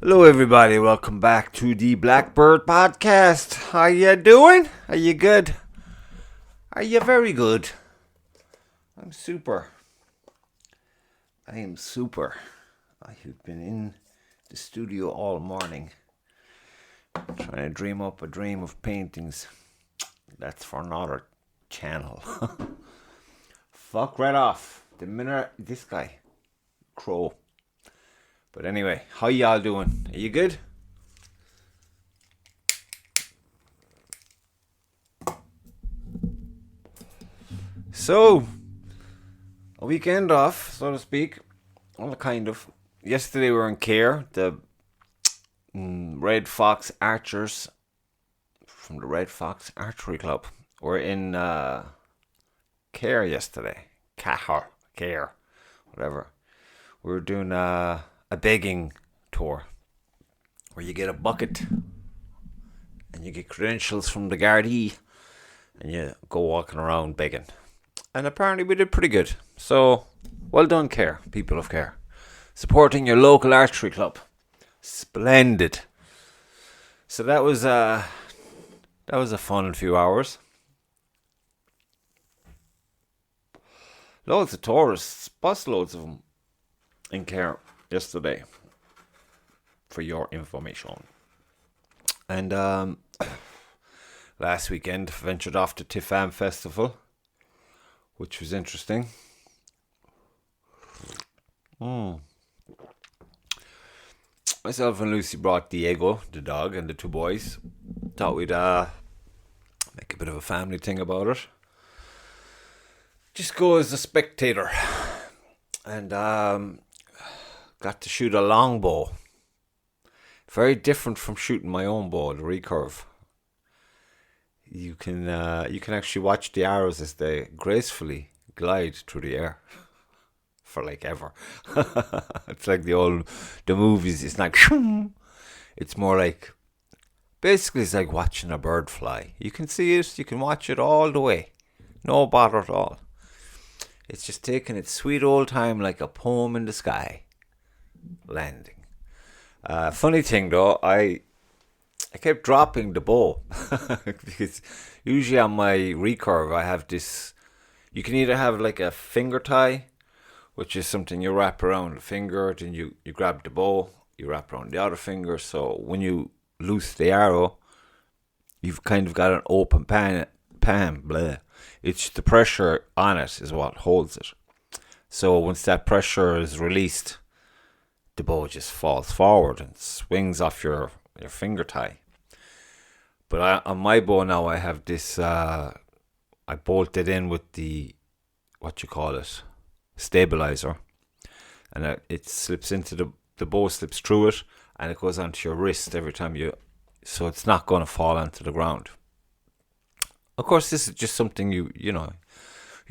Hello everybody, welcome back to the Blackbird Podcast. How you doing? Are you good? Are you very good? I'm super. I am super. I have been in the studio all morning trying to dream up a dream of paintings. That's for another channel. Fuck right off. The minute this guy, Crow. But anyway, how y'all doing? Are you good? So, a weekend off, so to speak. Well, kind of. Yesterday we were in Care, the Red Fox Archers from the Red Fox Archery Club. We're in Care yesterday. Care, whatever. We were doing a begging tour where you get a bucket and you get credentials from the Gardaí and you go walking around begging. And apparently we did pretty good. So, well done, Care, people of Care. Supporting your local archery club. Splendid. So that was a fun few hours. Loads of tourists, busloads of them in Care yesterday, for your information. And last weekend ventured off to Tifam Festival, which was interesting. Myself and Lucy brought Diego, the dog, and the two boys. Thought we'd make a bit of a family thing about it. Just go as a spectator. And got to shoot a longbow. Very different from shooting my own bow, the recurve. You can actually watch the arrows as they gracefully glide through the air for like ever. It's like the movies. It's like it's more like basically it's like watching a bird fly. You can see it, you can watch it all the way, no bother at all. It's just taking its sweet old time like a poem in the sky. Landing. Funny thing though, I kept dropping the bow because usually on my recurve I have this. You can either have like a finger tie, which is something you wrap around the finger, then you grab the bow, you wrap around the other finger. So when you loose the arrow, you've kind of got an open pan. It's the pressure on it is what holds it. So once that pressure is released, the bow just falls forward and swings off your finger tie. But on my bow now, I have this, I bolted in with the, stabilizer. And it slips into the bow slips through it, and it goes onto your wrist every time so it's not going to fall onto the ground. Of course, this is just something you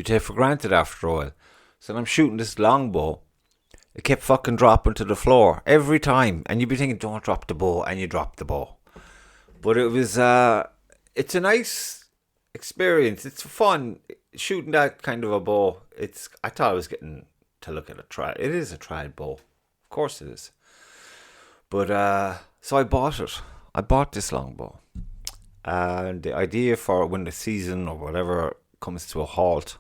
take for granted after a while. So I'm shooting this longbow. It kept fucking dropping to the floor every time. And you'd be thinking, don't drop the bow. And you drop the bow. But it was, it's a nice experience. It's fun shooting that kind of a bow. I thought I was getting to look at a trial. It is a trial bow. Of course it is. But, so I bought it. I bought this longbow. And the idea for when the season or whatever comes to a halt,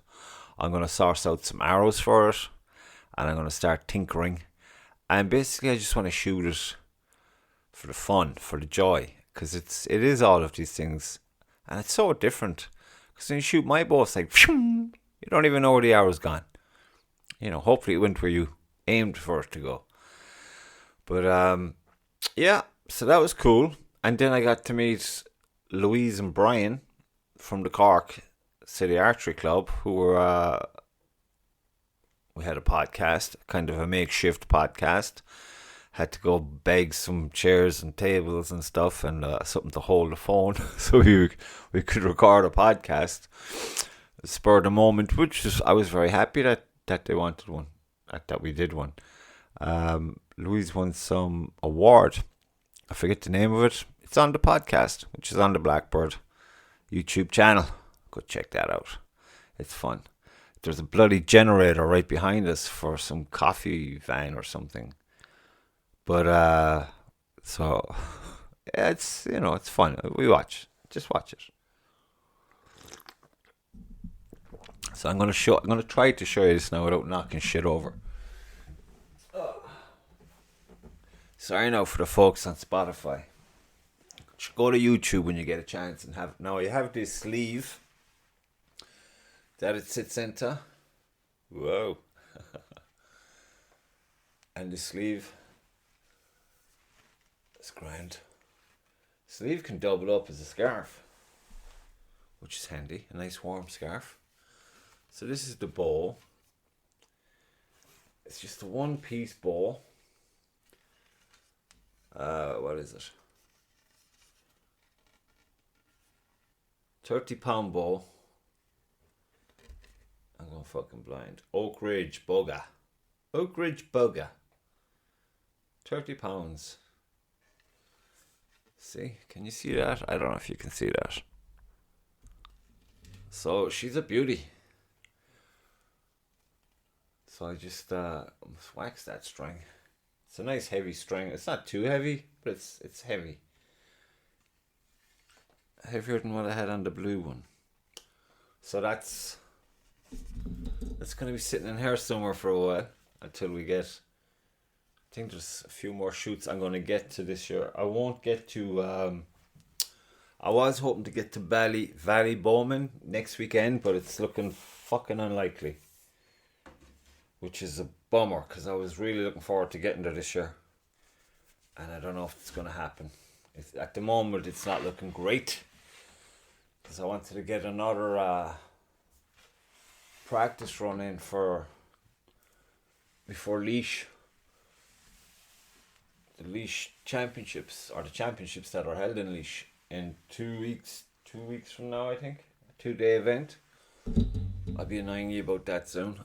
I'm going to source out some arrows for it. And I'm going to start tinkering. And basically I just want to shoot it for the fun, for the joy. Because it is all of these things. And it's so different. Because when you shoot my bow, it's like, you don't even know where the arrow's gone. Hopefully it went where you aimed for it to go. But, yeah, so that was cool. And then I got to meet Louise and Brian from the Cork City Archery Club, who were, we had a podcast, kind of a makeshift podcast. Had to go beg some chairs and tables and stuff and something to hold the phone so we could record a podcast. Spur of the moment, I was very happy that they wanted one, that we did one. Louise won some award. I forget the name of it. It's on the podcast, which is on the Blackbird YouTube channel. Go check that out. It's fun. There's a bloody generator right behind us for some coffee van or something. But So yeah, it's fun. Just watch it. So I'm gonna try to show you this now without knocking shit over. Sorry now for the folks on Spotify. Just go to YouTube when you get a chance and have. Now you have this sleeve that it sits into. Whoa. And the sleeve is grand. Sleeve can double up as a scarf, which is handy. A nice warm scarf. So this is the bow. It's just a one piece bow. What is it? 30-pound bow. I'm going fucking blind. Oak Ridge Bugger. 30 pounds. See? Can you see that? I don't know if you can see that. So she's a beauty. So I just wax that string. It's a nice heavy string. It's not too heavy, but it's heavy. Heavier than what I had on the blue one. So that's going to be sitting in here somewhere for a while until we get. I think there's a few more shoots I'm going to get to this year. I won't get to. I was hoping to get to Valley Bowman next weekend, but it's looking fucking unlikely. Which is a bummer because I was really looking forward to getting there this year. And I don't know if it's going to happen. At the moment, it's not looking great. Because I wanted to get another practice run in before Leash. The Leash Championships, or the championships that are held in Leash in 2 weeks. 2 weeks from now, I think. A 2-day event. I'll be annoying you about that soon.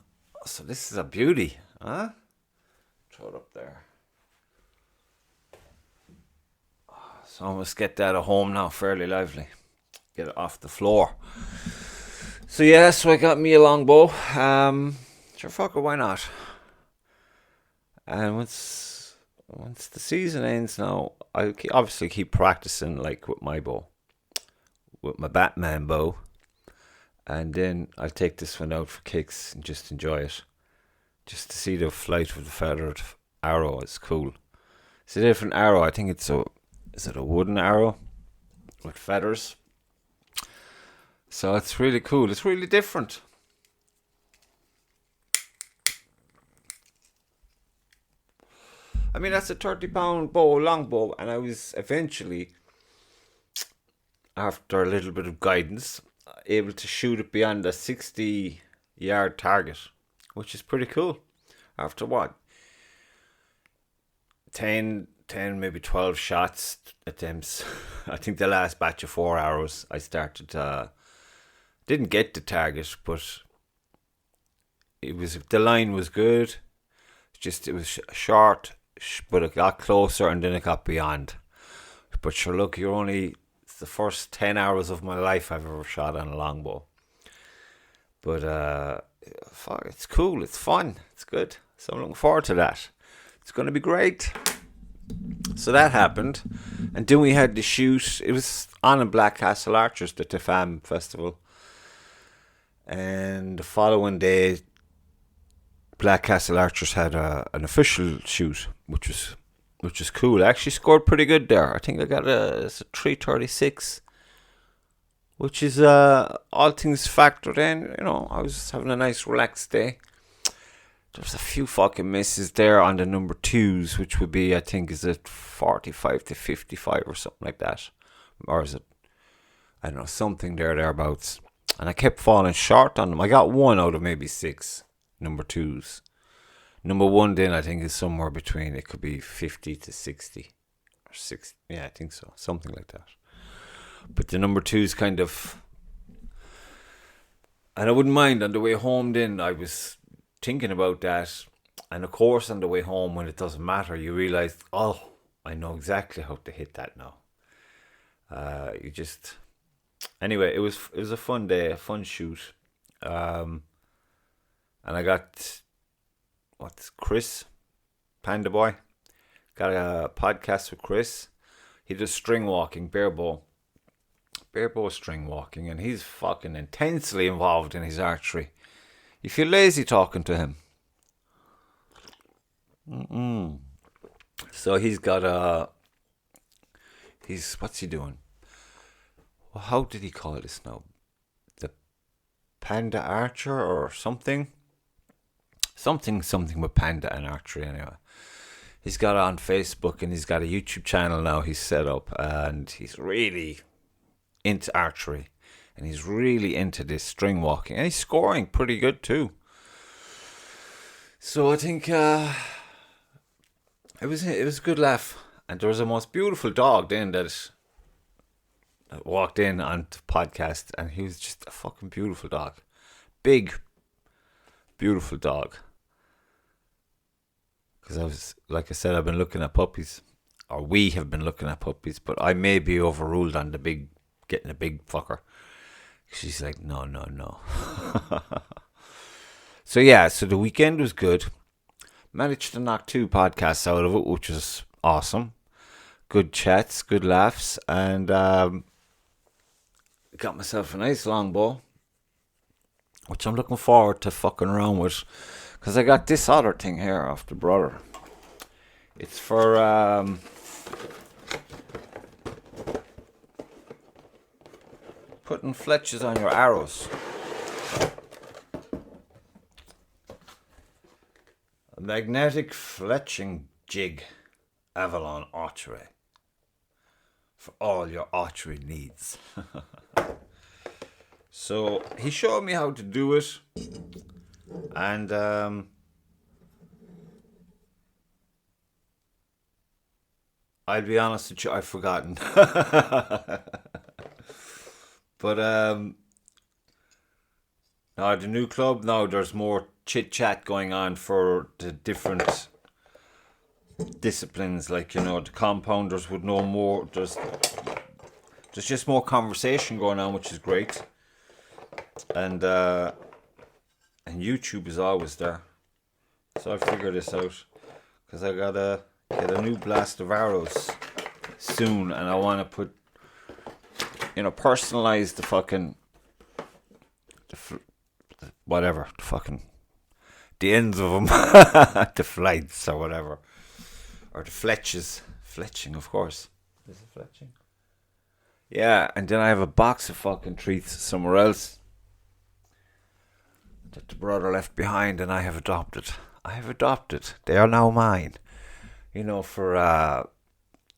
So this is a beauty, huh? Throw it up there. So I must get that at home now, fairly lively. Get it off the floor. So yeah, so I got me a longbow. Sure, fucker, why not? And once the season ends now, I obviously keep practicing like with my bow, with my Batman bow. And then I'll take this one out for kicks and just enjoy it. Just to see the flight of the feathered arrow is cool. It's a different arrow. I think is it a wooden arrow with feathers? So it's really cool. It's really different. I mean, that's a 30-pound longbow, and I was eventually, after a little bit of guidance, able to shoot it beyond a 60-yard target, which is pretty cool. After what? 10, maybe 12 shots attempts. I think the last batch of 4 arrows I started, didn't get the target, but the line was good. It was short, but it got closer and then it got beyond. But sure, look, it's the first 10 hours of my life I've ever shot on a longbow. But fuck, it's cool, it's fun, it's good. So I'm looking forward to that. It's going to be great. So that happened. And then we had the shoot. It was on in Blackcastle Archers, the Tifam festival. And the following day, Blackcastle Archers had an official shoot, which was cool. I actually scored pretty good there. I think I got a 336, which is all things factored in. You know, I was having a nice relaxed day. There's a few fucking misses there on the number 2s, which would be, I think, is it 45 to 55 or something like that, or is it, I don't know, something thereabouts. And I kept falling short on them. I got 1 out of maybe 6 number 2s. Number 1 then I think is somewhere between, it could be 50 to 60 or 60. Yeah, I think so. Something like that. But the number 2's kind of, and I wouldn't mind on the way home then, I was thinking about that. And of course on the way home, when it doesn't matter, you realise, oh, I know exactly how to hit that now. Anyway, it was a fun day, a fun shoot. And I got Chris, Panda Boy, Got a podcast with Chris. He does string walking, bare bow string walking, and he's fucking intensely involved in his archery. You feel lazy talking to him. So he's got what's he doing? Well, how did he call this now? The Panda Archer or something? Something with Panda and archery anyway. He's got it on Facebook and he's got a YouTube channel now he's set up, and he's really into archery and he's really into this string walking, and he's scoring pretty good too. So I think it was a good laugh, and there was a most beautiful dog then that walked in on the podcast, and he was just a fucking beautiful dog, big, beautiful dog. Because like I said, I've been looking at puppies, or we have been looking at puppies, but I may be overruled on getting a big fucker. She's like, no. So the weekend was good. Managed to knock 2 podcasts out of it, which was awesome. Good chats, good laughs, and got myself a nice long bow, which I'm looking forward to fucking around with. Because I got this other thing here off the brother. It's for putting fletches on your arrows. A magnetic fletching jig, Avalon Archery. For all your archery needs. So he showed me how to do it. And I'll be honest with you, I've forgotten. But now the new club, now there's more chit chat going on for the different disciplines. Like, the compounders would know more. There's just more conversation going on, which is great. And YouTube is always there. So I figured this out, because I gotta get a new blast of arrows soon, and I want to put, personalize the fucking, the ends of them, the flights or whatever, or the fletches, fletching, of course. Is it fletching? Yeah, and then I have a box of fucking treats somewhere else that the brother left behind, and I have adopted. They are now mine. For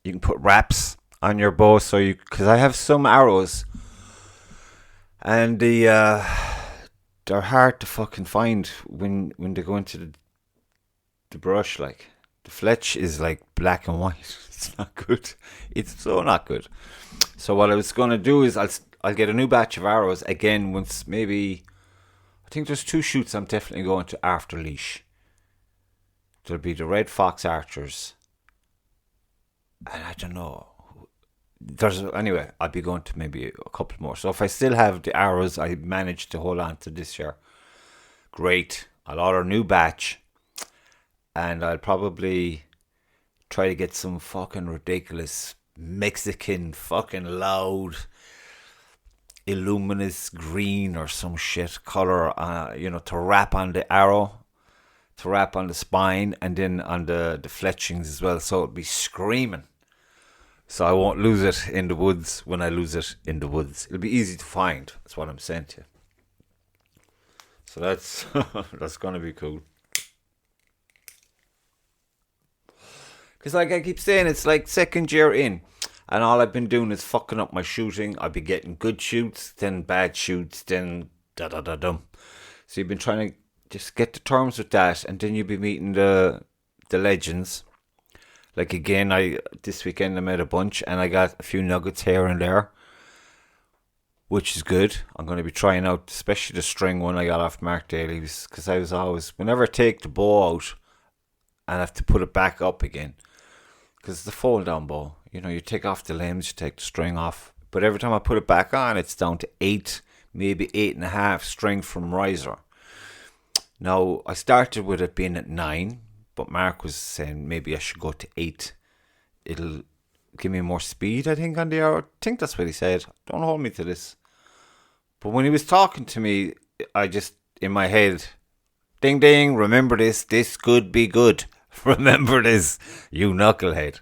you can put wraps on your bow, because I have some arrows, and they're hard to fucking find when they go into the brush. Like, the fletch is like black and white. It's not good. It's so not good. So what I was going to do is I'll get a new batch of arrows again once, maybe. I think there's 2 shoots I'm definitely going to after leash. There'll be the Red Fox Archers, and I don't know. Anyway, I'll be going to maybe a couple more. So if I still have the arrows I managed to hold on to this year, great. I'll order a new batch, and I'll probably try to get some fucking ridiculous Mexican fucking loud illuminous green or some shit color, to wrap on the arrow, to wrap on the spine, and then on the fletchings as well, so it'll be screaming. So I won't lose it in the woods when I lose it in the woods. It'll be easy to find. That's what I'm saying to you. So that's that's gonna be cool. Because like I keep saying, it's like second year in, and all I've been doing is fucking up my shooting. I'll be getting good shoots, then bad shoots, then da-da-da-dum. So you've been trying to just get to terms with that, and then you'll be meeting the legends. Like again, this weekend I met a bunch, and I got a few nuggets here and there, which is good. I'm going to be trying out, especially the string one I got off Mark Daly's, because I was always, whenever I take the bow out, I have to put it back up again, because it's the fold down bow. You take off the limbs, you take the string off, but every time I put it back on, it's down to 8, maybe 8.5 string from riser. Now, I started with it being at 9, but Mark was saying maybe I should go to 8. It'll give me more speed, I think, on the hour. I think that's what he said. Don't hold me to this. But when he was talking to me, I just, in my head, ding ding, remember this could be good. Remember this, you knucklehead.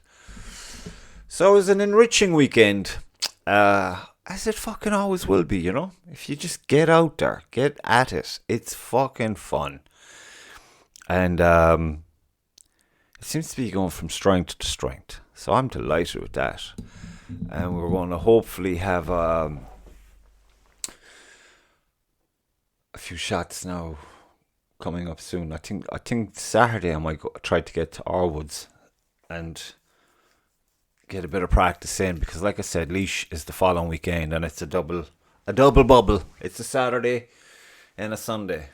So it was an enriching weekend, as it fucking always will be, you know. If you just get out there, get at it, it's fucking fun. And it seems to be going from strength to strength. So I'm delighted with that. And we're going to hopefully have a few shots now coming up soon. I think Saturday I might try to get to Arwoods and get a bit of practice in, because like I said, Laois is the following weekend and it's a double bubble. It's a Saturday and a Sunday.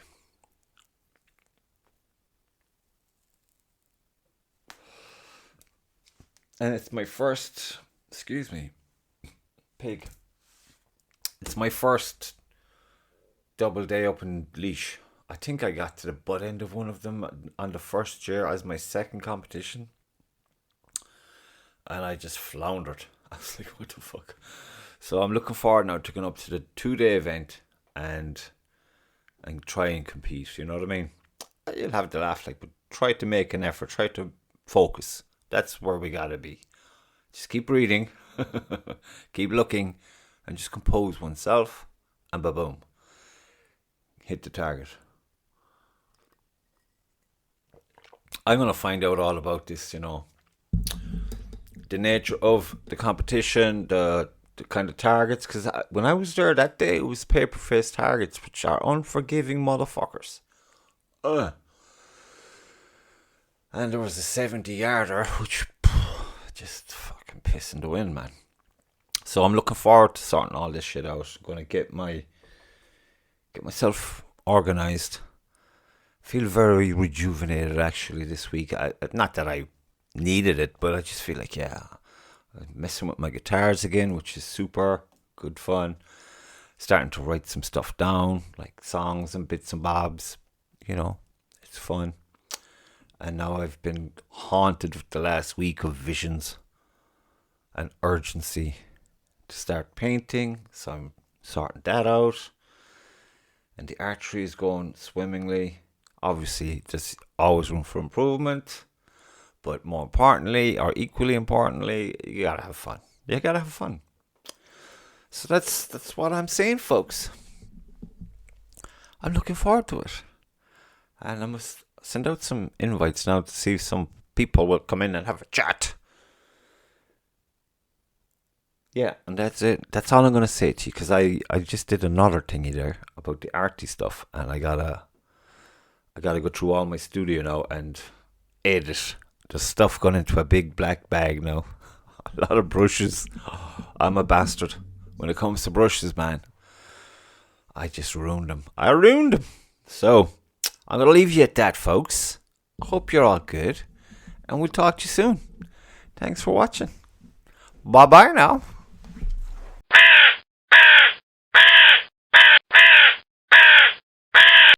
And it's my first, pig. It's my first double day up in Laois. I think I got to the butt end of one of them on the first year as my second competition. And I just floundered. I was like, what the fuck? So I'm looking forward now to going up to the 2-day event and try and compete. You know what I mean? You'll have to laugh, but try to make an effort. Try to focus. That's where we gotta be. Just keep reading, keep looking, and just compose oneself, and ba-boom. Hit the target. I'm gonna find out all about this, you know. The nature of the competition, the kind of targets, because when I was there that day, it was paper-faced targets, which are unforgiving motherfuckers. And there was a 70-yarder, which just fucking piss in the wind, man. So I'm looking forward to sorting all this shit out. I'm going to get myself organised. Feel very rejuvenated, actually, this week. Not that I needed it, but I just feel like, I'm messing with my guitars again, which is super good fun. Starting to write some stuff down, like songs and bits and bobs. You know, it's fun. And now I've been haunted with the last week of visions and urgency to start painting. So I'm sorting that out. And the archery is going swimmingly. Obviously, there's always room for improvement. But more importantly, or equally importantly, you gotta have fun. You gotta have fun. So that's what I'm saying, folks. I'm looking forward to it. And I must send out some invites now to see if some people will come in and have a chat. Yeah, and that's it. That's all I'm going to say to you, because I just did another thingy there about the arty stuff, and I gotta go through all my studio now and edit. There's stuff going into a big black bag now. A lot of brushes. I'm a bastard when it comes to brushes, man. I just ruined them. So I'm going to leave you at that, folks. I hope you're all good. And we'll talk to you soon. Thanks for watching. Bye-bye now.